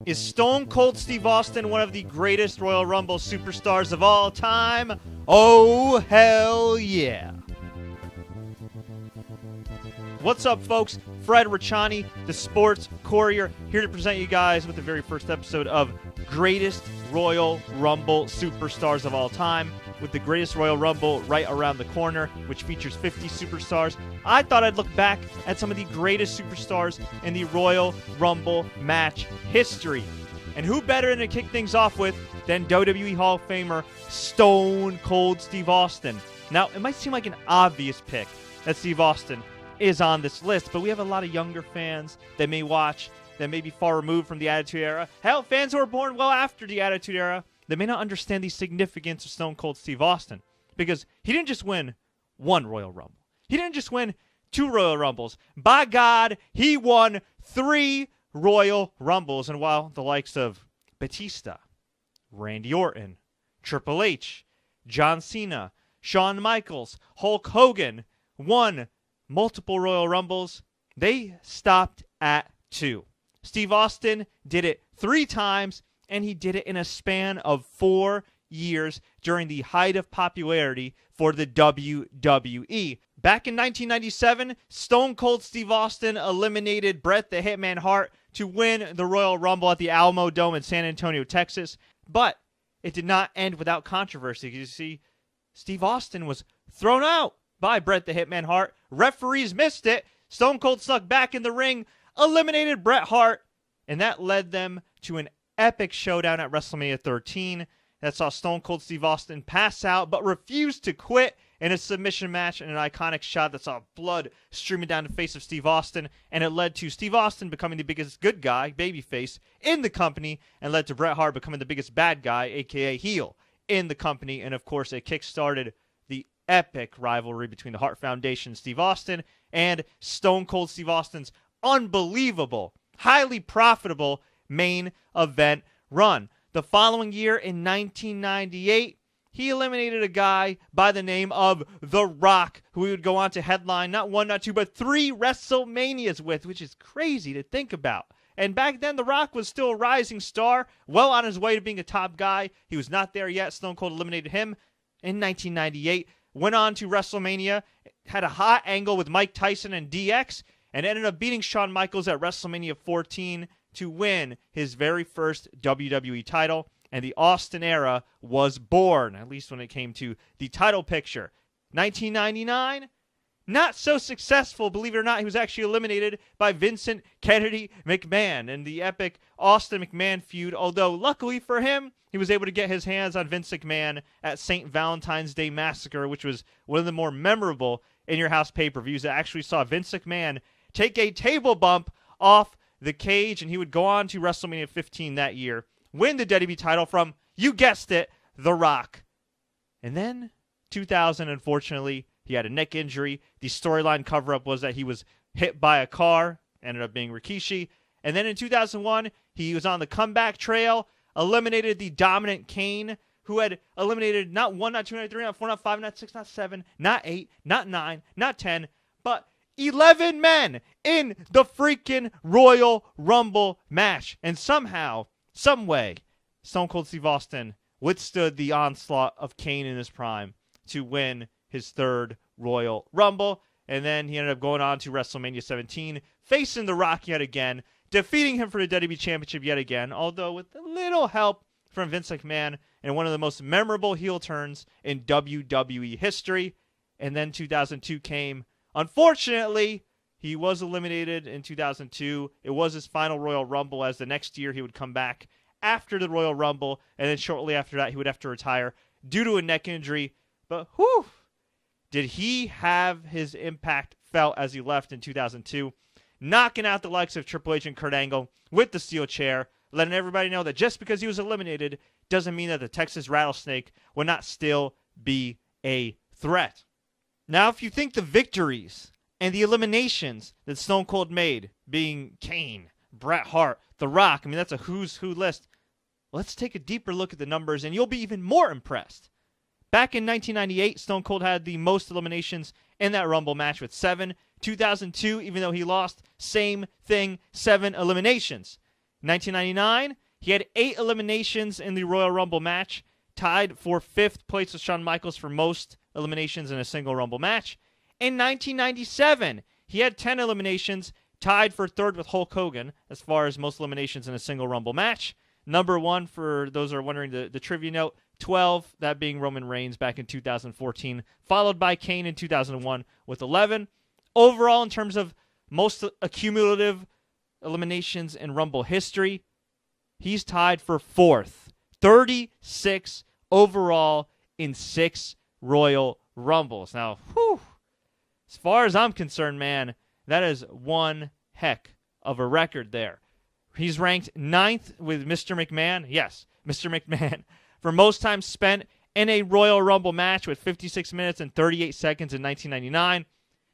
Is Stone Cold Steve Austin one of the greatest Royal Rumble superstars of all time? Oh, hell yeah. What's up, folks? Fred Richani, the Sports Courier, here to present you guys with the very first episode of Greatest Royal Rumble Superstars of All Time, with the Greatest Royal Rumble right around the corner, which features 50 superstars. I thought I'd look back at some of the greatest superstars in the Royal Rumble match history. And who better than to kick things off with than WWE Hall of Famer Stone Cold Steve Austin. Now, it might seem like an obvious pick that Steve Austin is on this list, but we have a lot of younger fans that may watch, that may be far removed from the Attitude Era. Hell, fans who were born well after the Attitude Era, they may not understand the significance of Stone Cold Steve Austin, because he didn't just win one Royal Rumble. He didn't just win 2 Royal Rumbles. By God, he won 3 Royal Rumbles. And while the likes of Batista, Randy Orton, Triple H, John Cena, Shawn Michaels, Hulk Hogan won multiple Royal Rumbles, they stopped at 2. Steve Austin did it 3 times, and he did it in a span of 4 years during the height of popularity for the WWE. Back in 1997, Stone Cold Steve Austin eliminated Bret the Hitman Hart to win the Royal Rumble at the Alamo Dome in San Antonio, Texas. But it did not end without controversy. You see, Steve Austin was thrown out by Bret the Hitman Hart. Referees missed it. Stone Cold snuck back in the ring, eliminated Bret Hart, and that led them to an epic showdown at WrestleMania 13 that saw Stone Cold Steve Austin pass out but refused to quit in a submission match in an iconic shot that saw blood streaming down the face of Steve Austin, and it led to Steve Austin becoming the biggest good guy, babyface, in the company, and led to Bret Hart becoming the biggest bad guy, aka heel, in the company. And of course, it kickstarted the epic rivalry between the Hart Foundation, Steve Austin, and Stone Cold Steve Austin's unbelievable, highly profitable main event run. The following year, in 1998, he eliminated a guy by the name of The Rock, who he would go on to headline not 1, not 2, but 3 WrestleManias with, which is crazy to think about. And back then, The Rock was still a rising star, well on his way to being a top guy. He was not there yet. Stone Cold eliminated him in 1998. Went on to WrestleMania, had a hot angle with Mike Tyson and DX, and ended up beating Shawn Michaels at WrestleMania 14 to win his very first WWE title. And the Austin era was born, at least when it came to the title picture. 1999, not so successful, believe it or not. He was actually eliminated by Vincent Kennedy McMahon in the epic Austin McMahon feud, although luckily for him, he was able to get his hands on Vince McMahon at St. Valentine's Day Massacre, which was one of the more memorable In Your House pay-per-views that actually saw Vince McMahon take a table bump off the cage, and he would go on to WrestleMania 15 that year, win the WWE title from, you guessed it, The Rock. And then, 2000, unfortunately, he had a neck injury. The storyline cover-up was that he was hit by a car, ended up being Rikishi. And then in 2001, he was on the comeback trail, eliminated the dominant Kane, who had eliminated not 1, not 2, not 3, not 4, not 5, not 6, not 7, not 8, not 9, not 10, but 11 men in the freaking Royal Rumble match. And somehow, some way, Stone Cold Steve Austin withstood the onslaught of Kane in his prime to win his 3rd Royal Rumble. And then he ended up going on to WrestleMania 17, facing The Rock yet again, defeating him for the WWE Championship yet again, although with a little help from Vince McMahon and one of the most memorable heel turns in WWE history. And then 2002 came. Unfortunately, he was eliminated in 2002. It was his final Royal Rumble, as the next year he would come back after the Royal Rumble, and then shortly after that he would have to retire due to a neck injury. But whew, did he have his impact felt as he left in 2002, knocking out the likes of Triple H and Kurt Angle with the steel chair, letting everybody know that just because he was eliminated doesn't mean that the Texas Rattlesnake will not still be a threat. Now, if you think the victories and the eliminations that Stone Cold made, being Kane, Bret Hart, The Rock, I mean, that's a who's who list. Let's take a deeper look at the numbers, and you'll be even more impressed. Back in 1998, Stone Cold had the most eliminations in that Rumble match with 7. 2002, even though he lost, same thing, 7 eliminations. 1999, he had 8 eliminations in the Royal Rumble match, tied for 5th place with Shawn Michaels for most eliminations in a single Rumble match. In 1997, he had 10 eliminations, tied for 3rd with Hulk Hogan as far as most eliminations in a single Rumble match. Number 1, for those who are wondering the trivia note, 12, that being Roman Reigns back in 2014, followed by Kane in 2001 with 11. Overall, in terms of most cumulative eliminations in Rumble history, he's tied for 4th. 36 overall in 6 Royal Rumbles. Now, as far as I'm concerned, man, that is one heck of a record there. He's ranked 9th with Mr. McMahon. Yes, Mr. McMahon. For most time spent in a Royal Rumble match with 56 minutes and 38 seconds in 1999.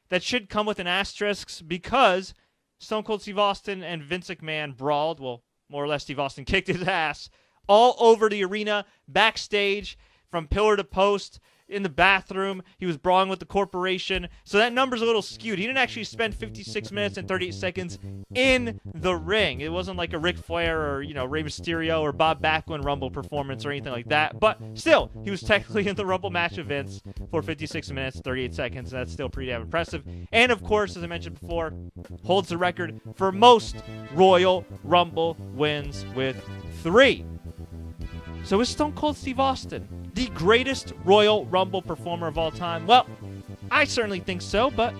That should come with an asterisk because Stone Cold Steve Austin and Vince McMahon brawled. Well, more or less, Steve Austin kicked his ass all over the arena, backstage, from pillar to post, in the bathroom. He was brawling with the corporation. So that number's a little skewed. He didn't actually spend 56 minutes and 38 seconds in the ring. It wasn't like a Ric Flair or, Rey Mysterio or Bob Backlund Rumble performance or anything like that. But still, he was technically in the Rumble match with Vince for 56 minutes, 38 seconds. That's still pretty damn impressive. And, of course, as I mentioned before, holds the record for most Royal Rumble wins with 3. So is Stone Cold Steve Austin the greatest Royal Rumble performer of all time? Well, I certainly think so, but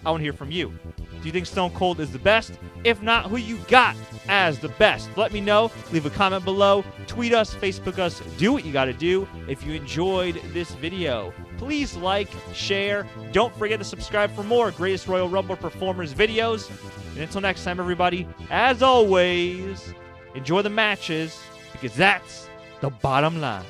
I want to hear from you. Do you think Stone Cold is the best? If not, who you got as the best? Let me know. Leave a comment below. Tweet us, Facebook us. Do what you got to do. If you enjoyed this video, please like, share. Don't forget to subscribe for more Greatest Royal Rumble Performers videos. And until next time, everybody, as always, enjoy the matches because that's the bottom line.